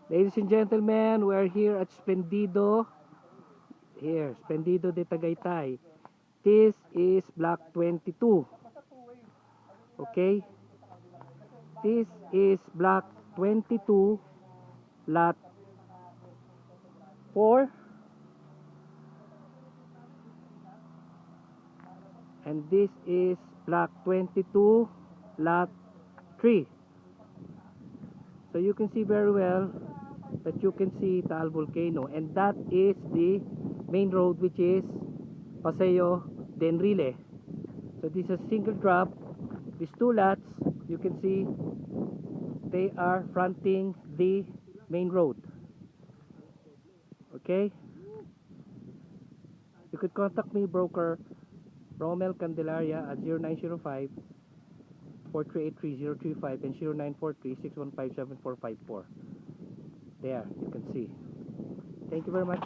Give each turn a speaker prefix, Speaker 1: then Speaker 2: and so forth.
Speaker 1: Ladies and gentlemen, we are here at Splendido. Here, Splendido de Tagaytay. This is block 22. Okay? This is block 22, lot 4. And this is block 22, lot 3. So you can see very well that you can see Taal Volcano, and that is the main road, which is Paseo de Enrile. So this is a single drop. These two lots, you can see they are fronting the main road. Okay, you could contact me, broker Romel Candelaria, at 0905 4383 and 0943 615 7454. There, you can see. Thank you very much.